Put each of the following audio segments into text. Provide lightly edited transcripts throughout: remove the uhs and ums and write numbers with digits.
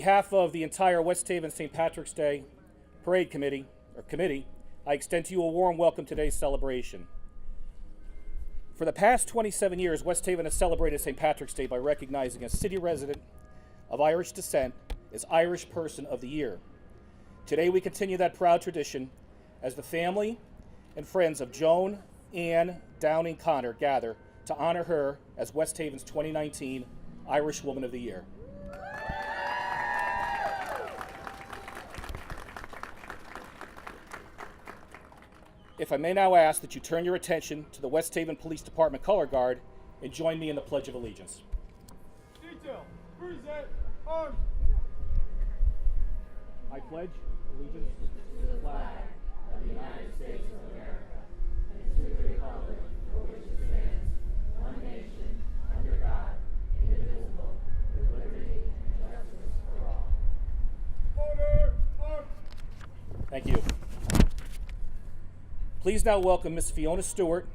behalf of the entire West Haven St. Patrick's Day Parade Committee, I extend to you a warm welcome to today's celebration. For the past 27 years, West Haven has celebrated St. Patrick's Day by recognizing a city resident of Irish descent as Irish Person of the Year. Today we continue that proud tradition as the family and friends of Joan, Ann, Downey, and Connor gather to honor her as West Haven's 2019 Irish Woman of the Year. If I may now ask that you turn your attention to the West Haven Police Department Color Guard and join me in the Pledge of Allegiance. Detail, present, arms. I pledge allegiance to the flag of the United States of America and to the republic for which it stands, one nation, under God, indivisible, with liberty and justice for all. Order, arms. Thank you. Please now welcome Miss Fiona Stewart,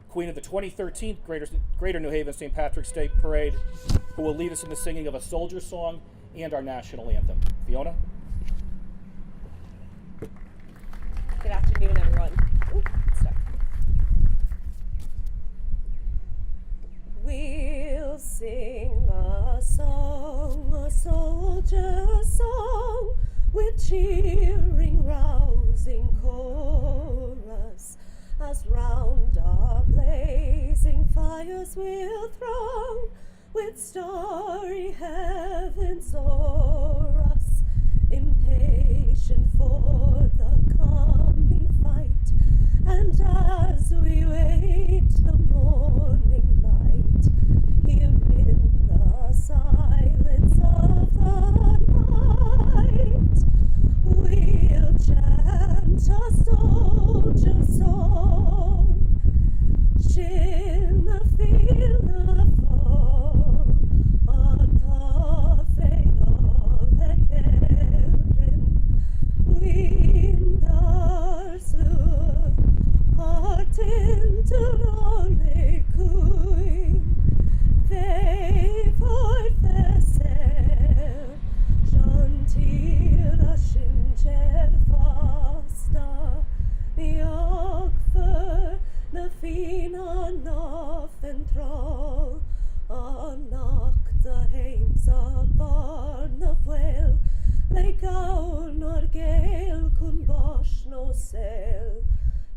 Queen of the 2013 Greater New Haven St. Patrick's Day Parade, who will lead us in the singing of a soldier song and our national anthem. Fiona? Good afternoon, everyone. Ooh, stuck. We'll sing a song, a soldier's song, with cheering, rousing chorus, as round our blazing fires we'll throng, with starry heavens o'er us, impatient for the coming fight. And as we wait the morning light, here in the silence of the night, we'll chant a soldier song, shin a field of fall, a tafel legerin, windar slur, hartin turone kuin, they for fesser, Shantir a shinjer fasta, jag för na fina nafen troll, a nakta heimsa barna fuel, le gaunor gel kun bosh no sel,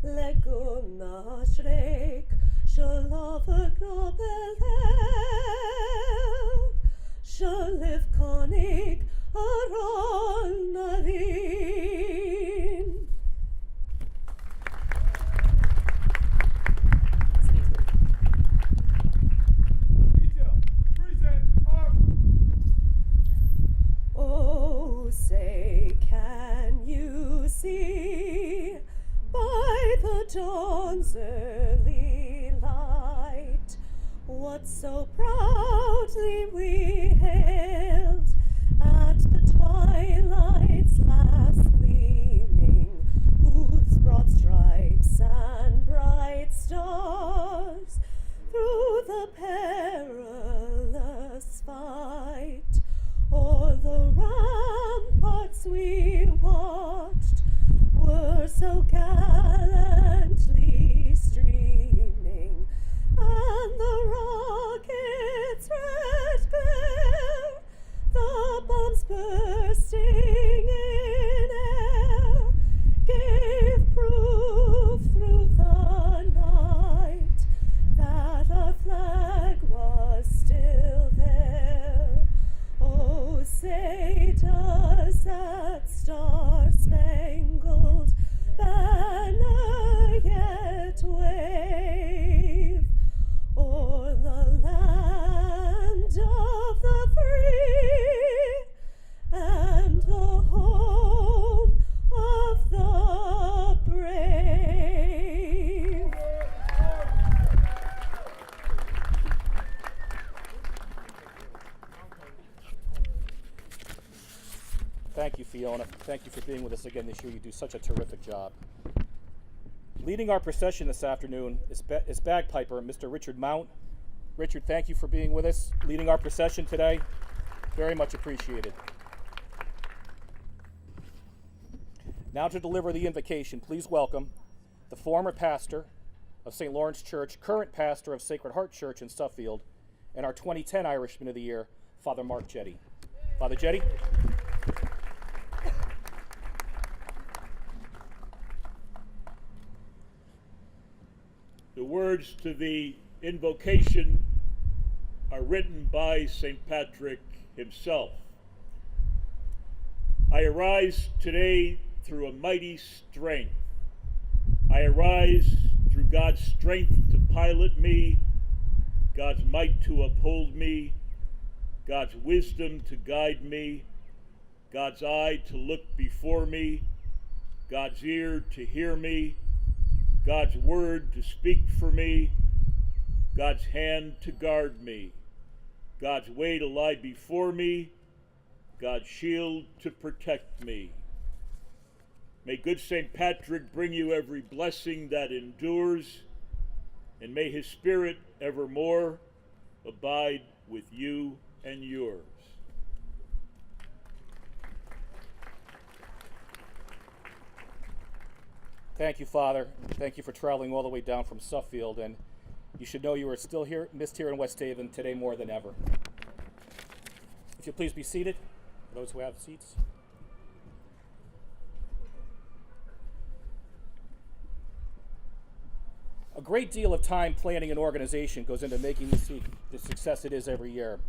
le gunna shrek, shalaver grabel hel, shaliv konig aron narin. Detail, present, arms. Oh, say, can you see by the dawn's early light what so proudly we hailed at the twilight's last gleaming, whose broad stripes and bright stars through the perilous fight o'er the ramparts we watched were so gallantly streaming, and the rockets' red glare, the bombs bursting in air, gave proof through the night that our flag was still there. Oh, say does that star-spangled banner yet wave o'er the land of the free and the home of the brave? Thank you, Fiona. Thank you for being with us again this year. You do such a terrific job. Leading our procession this afternoon is bagpiper Mr. Richard Mount. Richard, thank you for being with us, leading our procession today. Very much appreciated. Now to deliver the invocation, please welcome the former pastor of St. Lawrence Church, current pastor of Sacred Heart Church in Suffield, and our 2010 Irishman of the Year, Father Mark Jetty. Father Jetty. The words to the invocation are written by St. Patrick himself. I arise today through a mighty strength. I arise through God's strength to pilot me, God's might to uphold me, God's wisdom to guide me, God's eye to look before me, God's ear to hear me, God's word to speak for me, God's hand to guard me, God's way to lie before me, God's shield to protect me. May good St. Patrick bring you every blessing that endures, and may his spirit evermore abide with you and yours. Thank you, Father. Thank you for traveling all the way down from Suffield, and you should know you are still here, missed here in West Haven today more than ever. If you'll please be seated, for those who have seats. A great deal of time, planning, and organization goes into making this the success it is every year.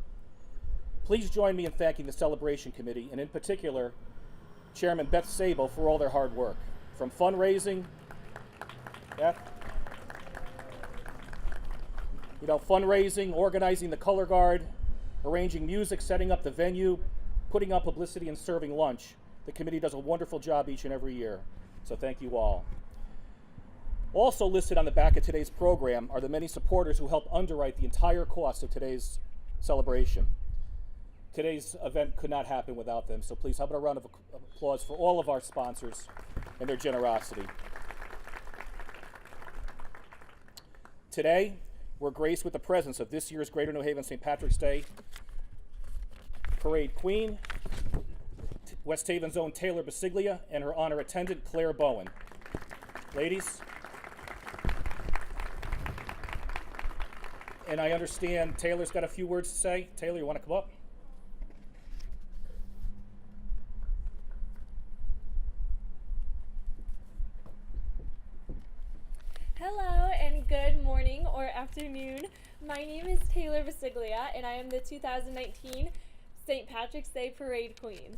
Please join me in thanking the Celebration Committee, and in particular, Chairman Beth Sabo, for all their hard work. From fundraising, fundraising, organizing the color guard, arranging music, setting up the venue, putting up publicity, and serving lunch. The committee does a wonderful job each and every year, so thank you all. Also listed on the back of today's program are the many supporters who helped underwrite the entire cost of today's celebration. Today's event could not happen without them, so please have a round of applause for all of our sponsors and their generosity. Today, we're graced with the presence of this year's Greater New Haven St. Patrick's Day Parade Queen, West Haven's own Taylor Basiglia, and her honor attendant, Claire Bowen. Ladies, and I understand Taylor's got a few words to say. Taylor, you want to come up? Hello and good morning or afternoon. My name is Taylor Basiglia and I am the 2019 St. Patrick's Day Parade Queen.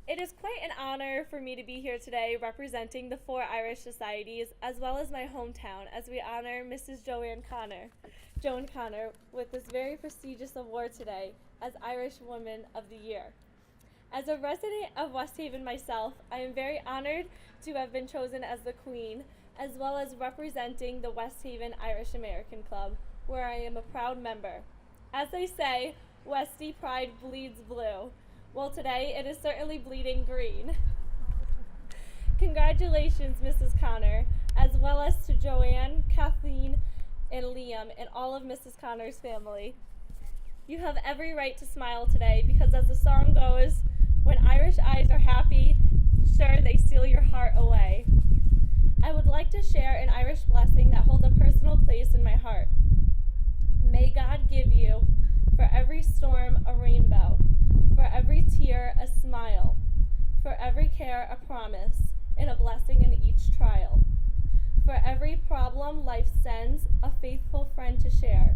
It is quite an honor for me to be here today representing the 4 Irish societies as well as my hometown as we honor Mrs. Joan Connor with this very prestigious award today as Irish Woman of the Year. As a resident of West Haven myself, I am very honored to have been chosen as the Queen as well as representing the West Haven Irish American Club, where I am a proud member. As they say, Westie pride bleeds blue. Well, today it is certainly bleeding green. Congratulations, Mrs. Connor, as well as to Joanne, Kathleen, and Liam, and all of Mrs. Connor's family. You have every right to smile today because as the song goes, when Irish eyes are happy, sure they steal your heart away. I would like to share an Irish blessing that holds a personal place in my heart. May God give you, for every storm, a rainbow, for every tear, a smile, for every care, a promise, and a blessing in each trial. For every problem life sends, a faithful friend to share.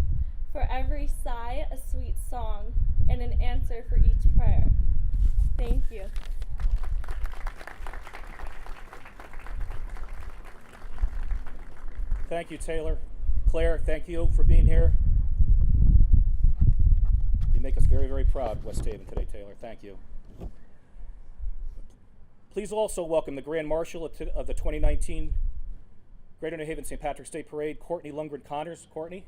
For every sigh, a sweet song, and an answer for each prayer. Thank you. Thank you, Taylor. Claire, thank you for being here. You make us very, very proud, West Haven, today, Taylor. Thank you. Please also welcome the Grand Marshal of the 2019 Greater New Haven St. Patrick's Day Parade, Courtney Lundgren Connors. Courtney,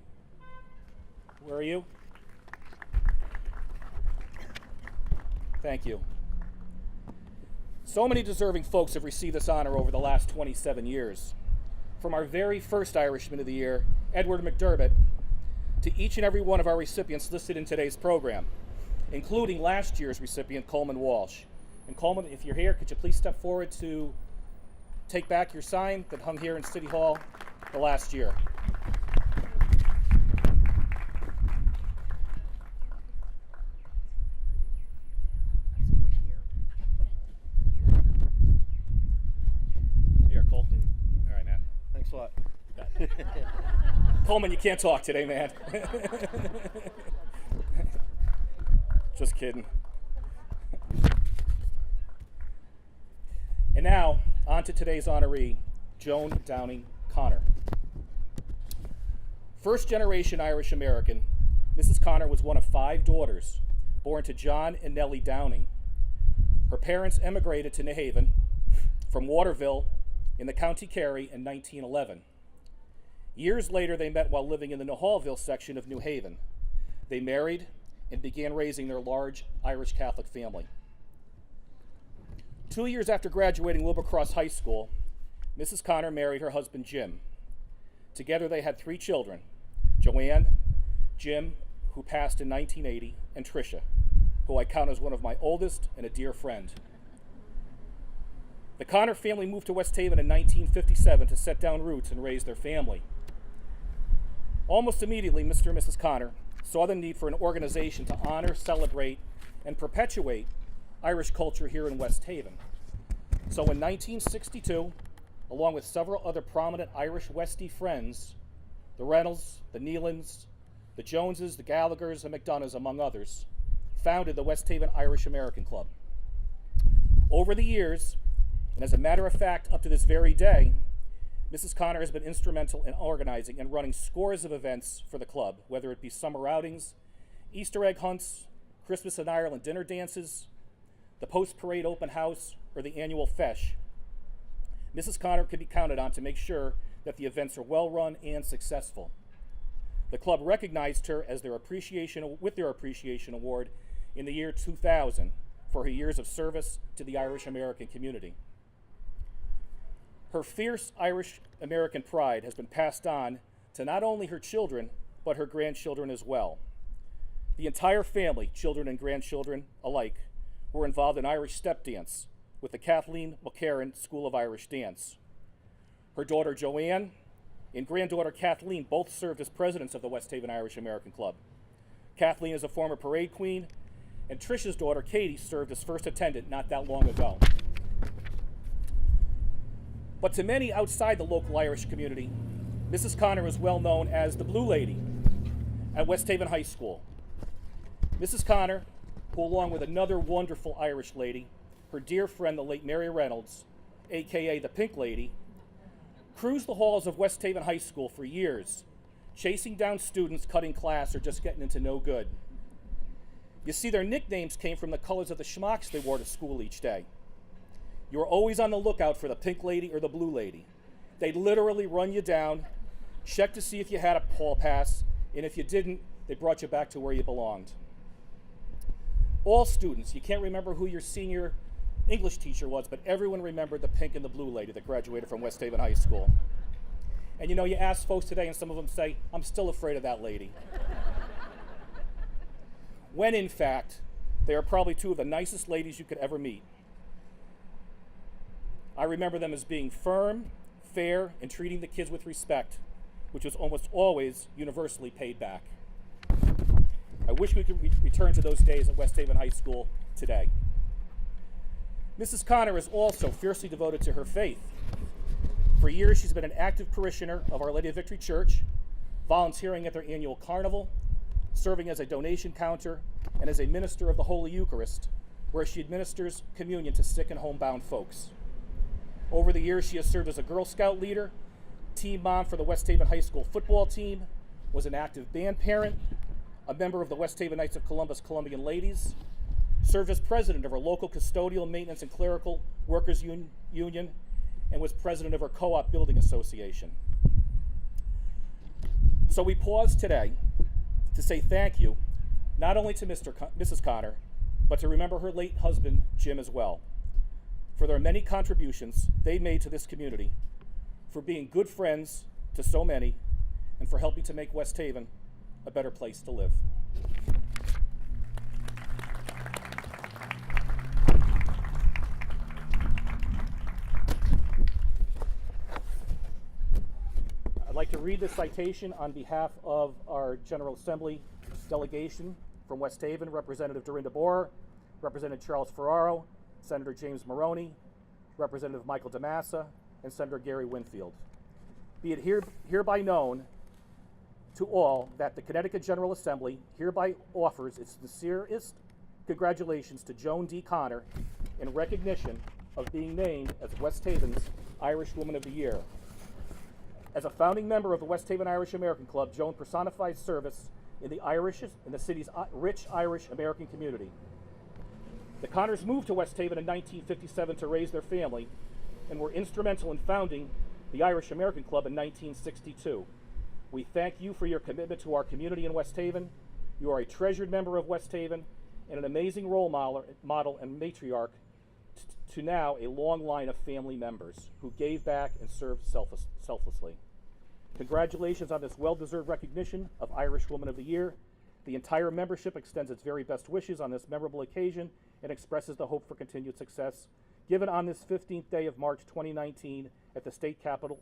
where are you? Thank you. So many deserving folks have received this honor over the last 27 years. From our very first Irishman of the Year, Edward McDermott, to each and every one of our recipients listed in today's program, including last year's recipient, Coleman Walsh. And Coleman, if you're here, could you please step forward to take back your sign that hung here in City Hall the last year. Here, Cole. All right, man. Thanks a lot. Coleman, you can't talk today, man. Just kidding. And now, on to today's honoree, Joan Downey Connor. First generation Irish American, Mrs. Connor was one of 5 daughters born to John and Nellie Downey. Her parents emigrated to New Haven from Waterville in the County Kerry in 1911. Years later, they met while living in the Newhallville section of New Haven. They married and began raising their large Irish Catholic family. 2 years after graduating Wilbercross High School, Mrs. Connor married her husband, Jim. Together they had 3 children, Joanne, Jim, who passed in 1980, and Tricia, who I count as one of my oldest and a dear friend. The Connor family moved to West Haven in 1957 to set down roots and raise their family. Almost immediately, Mr. and Mrs. Connor saw the need for an organization to honor, celebrate, and perpetuate Irish culture here in West Haven. So in 1962, along with several other prominent Irish Westie friends, the Reynolds, the Nealans, the Joneses, the Gallaghers, and McDonoughs, among others, founded the West Haven Irish American Club. Over the years, and as a matter of fact, up to this very day, Mrs. Connor has been instrumental in organizing and running scores of events for the club, whether it be summer outings, Easter egg hunts, Christmas in Ireland dinner dances, the post-parade open house, or the annual fesh. Mrs. Connor can be counted on to make sure that the events are well run and successful. The club recognized her as with their appreciation award in the year 2000 for her years of service to the Irish American community. Her fierce Irish American pride has been passed on to not only her children, but her grandchildren as well. The entire family, children and grandchildren alike, were involved in Irish step dance with the Kathleen Mulcairn School of Irish Dance. Her daughter Joanne and granddaughter Kathleen both served as presidents of the West Haven Irish American Club. Kathleen is a former parade queen, and Tricia's daughter Katie served as first attendant not that long ago. But to many outside the local Irish community, Mrs. Connor is well known as the Blue Lady at West Haven High School. Mrs. Connor, who along with another wonderful Irish lady, her dear friend the late Mary Reynolds, aka the Pink Lady, cruised the halls of West Haven High School for years, chasing down students cutting class or just getting into no good. You see, their nicknames came from the colors of the schmucks they wore to school each day. You were always on the lookout for the Pink Lady or the Blue Lady. They'd literally run you down, check to see if you had a hall pass, and if you didn't, they brought you back to where you belonged. All students, you can't remember who your senior English teacher was, but everyone remembered the Pink and the Blue Lady that graduated from West Haven High School. And you know, you ask folks today and some of them say, I'm still afraid of that lady. When in fact, they are probably 2 of the nicest ladies you could ever meet. I remember them as being firm, fair, and treating the kids with respect, which was almost always universally paid back. I wish we could return to those days at West Haven High School today. Mrs. Connor is also fiercely devoted to her faith. For years, she's been an active parishioner of Our Lady of Victory Church, volunteering at their annual carnival, serving as a donation counter, and as a minister of the Holy Eucharist, where she administers communion to sick and homebound folks. Over the years, she has served as a Girl Scout leader, team mom for the West Haven High School football team, was an active band parent, a member of the West Haven Knights of Columbus Columbian Ladies, served as president of her local custodial maintenance and clerical workers union, and was president of her co-op building association. So we pause today to say thank you, not only to Mrs. Connor, but to remember her late husband, Jim, as well, for their many contributions they made to this community, for being good friends to so many, and for helping to make West Haven a better place to live. I'd like to read this citation on behalf of our General Assembly delegation from West Haven, Representative Dorinda Boer, Representative Charles Ferraro, Senator James Maroney, Representative Michael DeMassa, and Senator Gary Winfield. Be it hereby known to all that the Connecticut General Assembly hereby offers its sincerest congratulations to Joan D. Connor in recognition of being named as West Haven's Irish Woman of the Year. As a founding member of the West Haven Irish American Club, Joan personifies service in the city's rich Irish American community. The Connors moved to West Haven in 1957 to raise their family and were instrumental in founding the Irish American Club in 1962. We thank you for your commitment to our community in West Haven. You are a treasured member of West Haven and an amazing role model and matriarch to now a long line of family members who gave back and served selflessly. Congratulations on this well-deserved recognition of Irish Woman of the Year. The entire membership extends its very best wishes on this memorable occasion and expresses the hope for continued success. Given on this 15th day of March 2019 at the state capitol,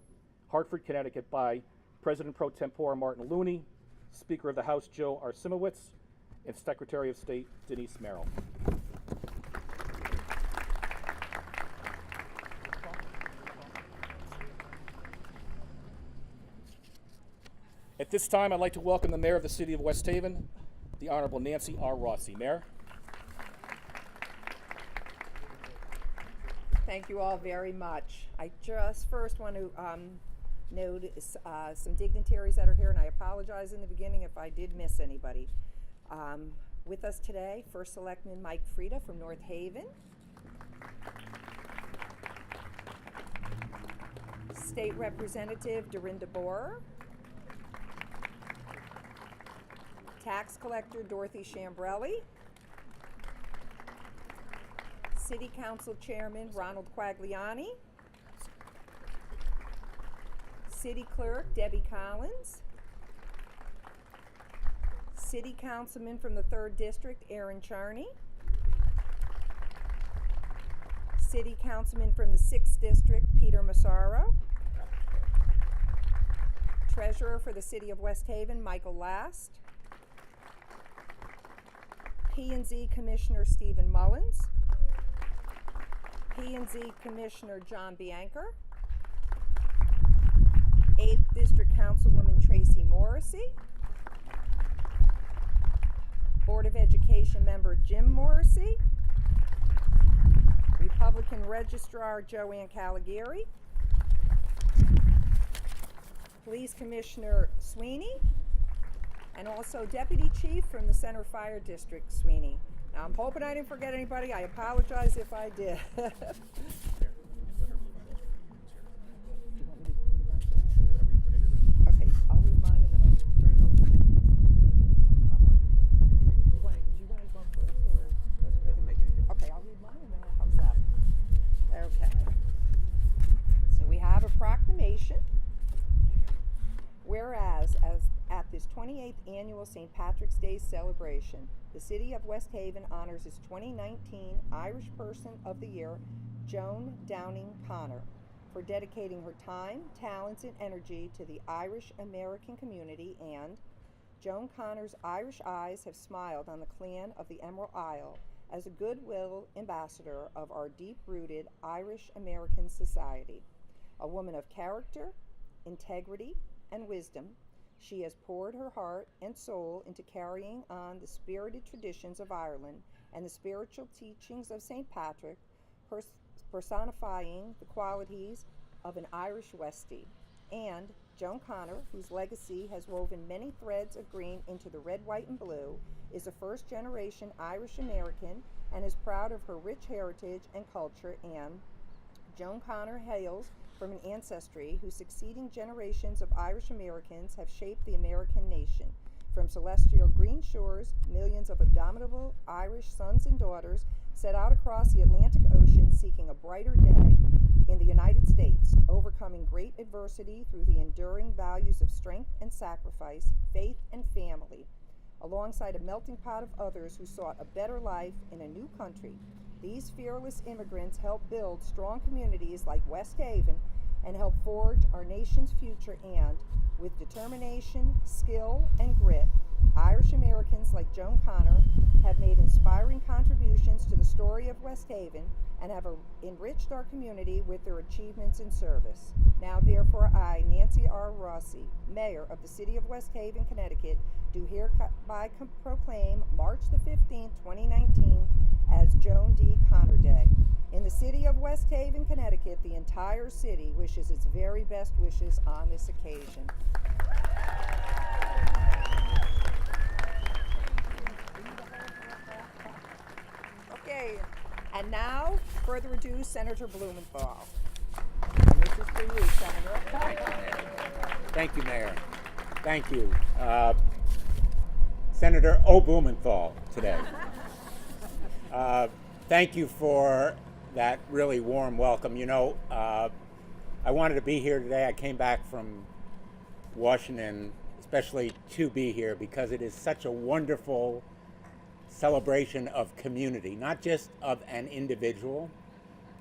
Hartford, Connecticut, by President Pro Tempore Martin Looney, Speaker of the House Joe Arsimowitz, and Secretary of State Denise Merrill. At this time, I'd like to welcome the Mayor of the City of West Haven, the Honorable Nancy R. Rossi. Mayor. Thank you all very much. I just first want to note some dignitaries that are here, and I apologize in the beginning if I did miss anybody. With us today, First Selectman Mike Frieda from North Haven, State Representative Dorinda Boer, Tax Collector Dorothy Chambrelli, City Council Chairman Ronald Quagliani, City Clerk Debbie Collins, City Councilman from the 3rd District Aaron Charney, City Councilman from the 6th District Peter Massaro, Treasurer for the City of West Haven Michael Last, P&Z Commissioner Stephen Mullins, P&Z Commissioner John Biancher, 8th District Councilwoman Tracy Morrissey, Board of Education Member Jim Morrissey, Republican Registrar Joanne Caligari, Police Commissioner Sweeney, and also Deputy Chief from the Center Fire District, Sweeney. Now, I'm hoping I didn't forget anybody. I apologize if I did. Okay, I'll read mine and then I'll turn it over to him. Do you want to go first, or doesn't make any difference? Okay, I'll read mine and then how's that? Okay. So we have a proclamation. Whereas, at this 28th annual St. Patrick's Day celebration, the City of West Haven honors its 2019 Irish Person of the Year, Joan Downey Connor, for dedicating her time, talents, and energy to the Irish American community, and Joan Connor's Irish eyes have smiled on the clan of the Emerald Isle as a goodwill ambassador of our deep-rooted Irish American society. A woman of character, integrity, and wisdom, she has poured her heart and soul into carrying on the spirited traditions of Ireland and the spiritual teachings of St. Patrick, personifying the qualities of an Irish Westie. And Joan Connor, whose legacy has woven many threads of green into the red, white, and blue, is a first-generation Irish American and is proud of her rich heritage and culture. And Joan Connor hails from an ancestry whose succeeding generations of Irish Americans have shaped the American nation. From celestial green shores, millions of indomitable Irish sons and daughters set out across the Atlantic Ocean seeking a brighter day in the United States, overcoming great adversity through the enduring values of strength and sacrifice, faith and family, alongside a melting pot of others who sought a better life in a new country. These fearless immigrants helped build strong communities like West Haven and help forge our nation's future. And with determination, skill, and grit, Irish Americans like Joan Connor have made inspiring contributions to the story of West Haven and have enriched our community with their achievements in service. Now, therefore, I, Nancy R. Rossi, Mayor of the City of West Haven, Connecticut, do hereby proclaim March the 15th, 2019 as Joan D. Connor Day. In the City of West Haven, Connecticut, the entire city wishes its very best wishes on this occasion. Okay, and now, further ado, Senator Blumenthal. And this is for you, Senator. Thank you, Mayor. Thank you. Senator O. Blumenthal today. Thank you for that really warm welcome. You know, I wanted to be here today. I came back from Washington, especially to be here because it is such a wonderful celebration of community, not just of an individual,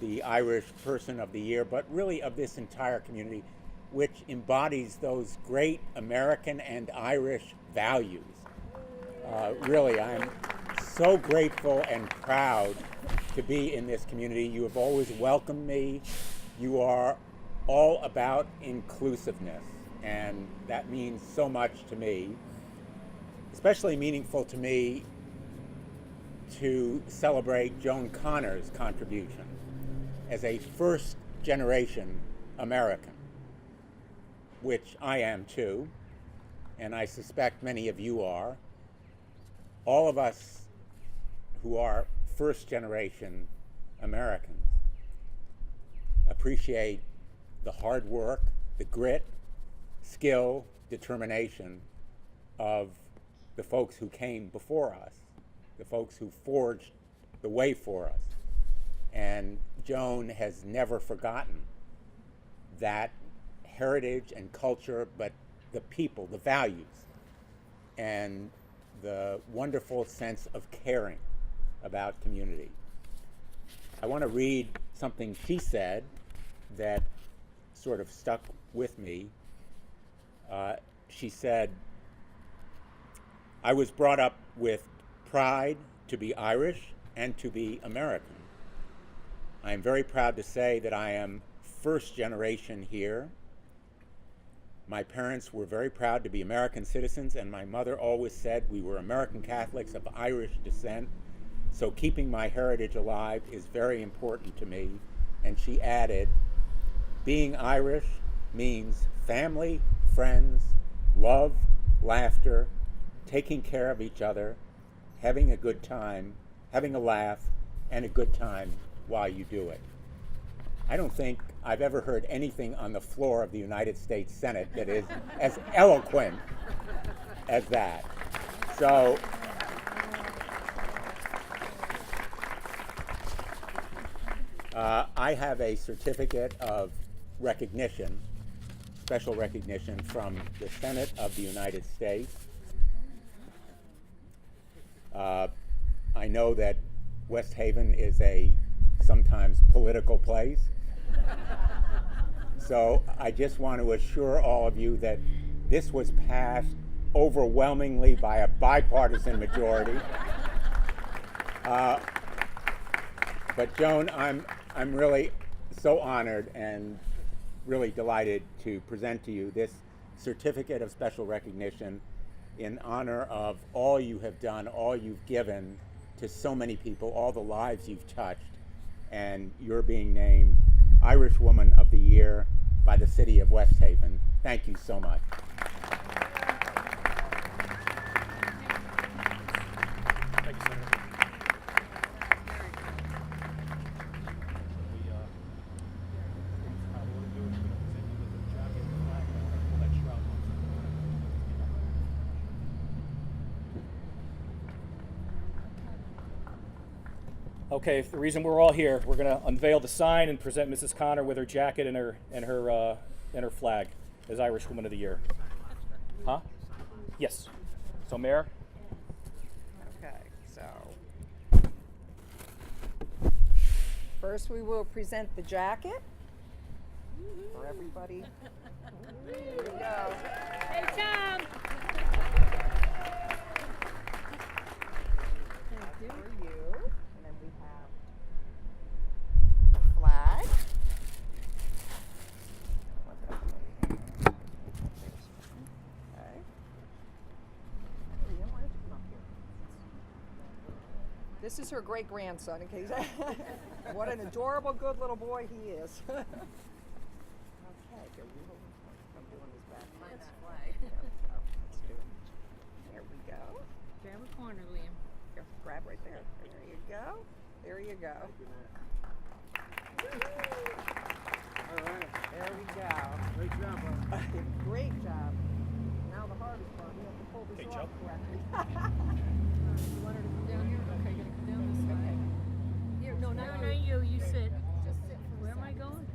the Irish Person of the Year, but really of this entire community, which embodies those great American and Irish values. Really, I'm so grateful and proud to be in this community. You have always welcomed me. You are all about inclusiveness, and that means so much to me. Especially meaningful to me to celebrate Joan Connor's contribution as a first-generation American, which I am too, and I suspect many of you are. All of us who are first-generation Americans appreciate the hard work, the grit, skill, determination of the folks who came before us, the folks who forged the way for us. And Joan has never forgotten that heritage and culture, but the people, the values, and the wonderful sense of caring about community. I want to read something she said that sort of stuck with me. She said, "I was brought up with pride to be Irish and to be American. I am very proud to say that I am first generation here. My parents were very proud to be American citizens, and my mother always said we were American Catholics of Irish descent, so keeping my heritage alive is very important to me." And she added, "Being Irish means family, friends, love, laughter, taking care of each other, having a good time, having a laugh, and a good time while you do it." I don't think I've ever heard anything on the floor of the United States Senate that is as eloquent as that. So, I have a certificate of recognition, special recognition from the Senate of the United States. I know that West Haven is a sometimes political place. So I just want to assure all of you that this was passed overwhelmingly by a bipartisan majority. But Joan, I'm really so honored and really delighted to present to you this certificate of special recognition in honor of all you have done, all you've given to so many people, all the lives you've touched, and you're being named Irish Woman of the Year by the City of West Haven. Thank you so much. Thank you, Senator. Okay, the reason we're all here, we're going to unveil the sign and present Mrs. Connor with her jacket and her flag as Irish Woman of the Year. Huh? Yes. So, Mayor. Okay, so first we will present the jacket. for everybody. Here we go. Hey, Tom. For you. And then we have the flag. Okay. Liam, why don't you come up here? This is her great grandson, in case. What an adorable, good little boy he is. Okay, here we go. I'm doing this back. That's flag. Let's do it. There we go. Grab a corner, Liam. Here, grab right there. There you go. There you go. All right. There we go. Great job, bud. Great job. Now the hardest part, we have to pull this Okay, off Joe. correctly. You want her to come down here? Okay, gonna come down this way. Here, no, not you. You sit. Just sit. Where am I going?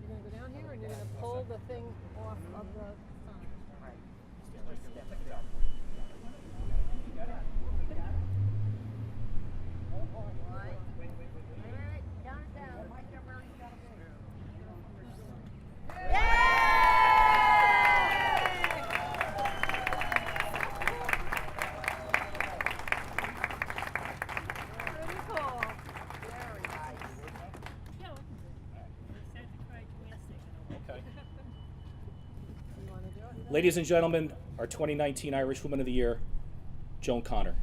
You're gonna go down here, and you're gonna pull the thing off of the sign. Right. Okay. Ladies and gentlemen, our 2019 Irish Woman of the Year, Joan Connor.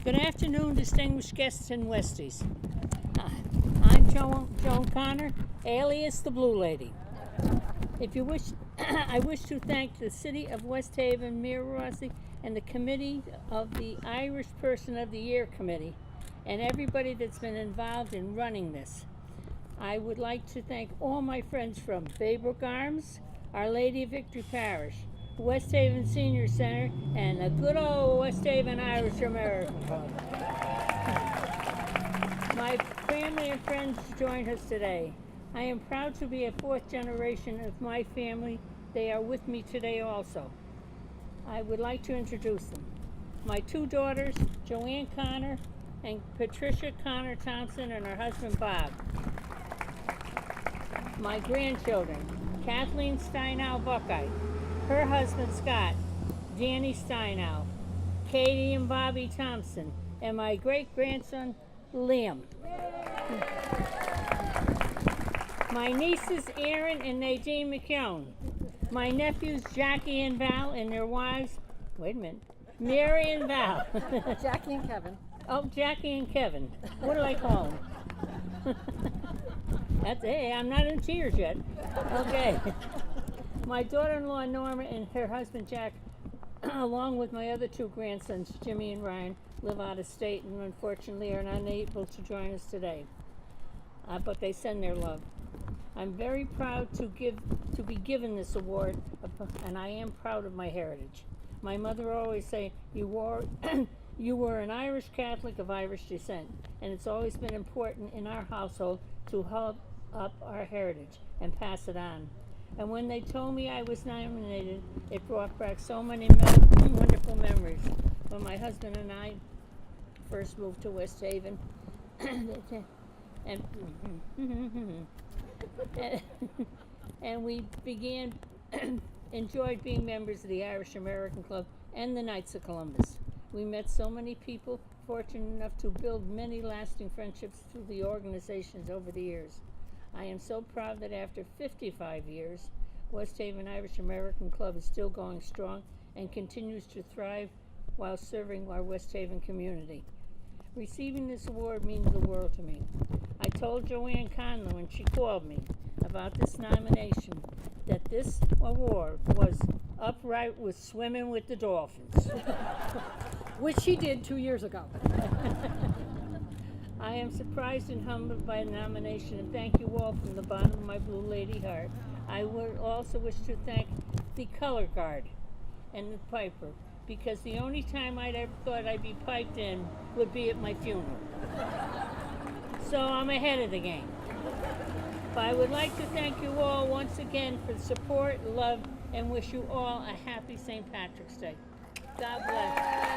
Good afternoon, distinguished guests and Westies. I'm Joan Connor, alias the Blue Lady. If you wish, I wish to thank the City of West Haven, Mayor Rossi, and the committee of the Irish Person of the Year Committee, and everybody that's been involved in running this. I would like to thank all my friends from Baybrook Arms, Our Lady of Victory Parish, West Haven Senior Center, and the good old West Haven Irish American Club. My family and friends joined us today. I am proud to be a fourth generation of my family. They are with me today also. I would like to introduce them. My two daughters, Joanne Connor and Patricia Connor Thompson, and her husband Bob. My grandchildren, Kathleen Steinow Buckeye, her husband Scott, Danny Steinow, Katie and Bobby Thompson, and my great-grandson Liam. My nieces Erin and Nadine McKeown. My nephews Jackie and Val and their wives, wait a minute, Mary and Val. Jackie and Kevin. Oh, Jackie and Kevin. What do I call them? Hey, I'm not in tears yet. Okay. My daughter-in-law Norma and her husband Jack, along with my other two grandsons, Jimmy and Ryan, live out of state and unfortunately are unable to join us today. But they send their love. I'm very proud to be given this award, and I am proud of my heritage. My mother always say, you were an Irish Catholic of Irish descent, and it's always been important in our household to help up our heritage and pass it on. And when they told me I was nominated, it brought back so many wonderful memories. When my husband and I first moved to West Haven, and we enjoyed being members of the Irish American Club and the Knights of Columbus. We met so many people, fortunate enough to build many lasting friendships through the organizations over the years. I am so proud that after 55 years, West Haven Irish American Club is still going strong and continues to thrive while serving our West Haven community. Receiving this award means the world to me. I told Joanne Conlon when she called me about this nomination that this award was upright with swimming with the dolphins. Which she did 2 years ago. I am surprised and humbled by the nomination, and thank you all from the bottom of my Blue Lady heart. I would also wish to thank the color guard and the piper, because the only time I'd ever thought I'd be piped in would be at my funeral. So I'm ahead of the game. But I would like to thank you all once again for the support, love, and wish you all a happy St. Patrick's Day. God bless.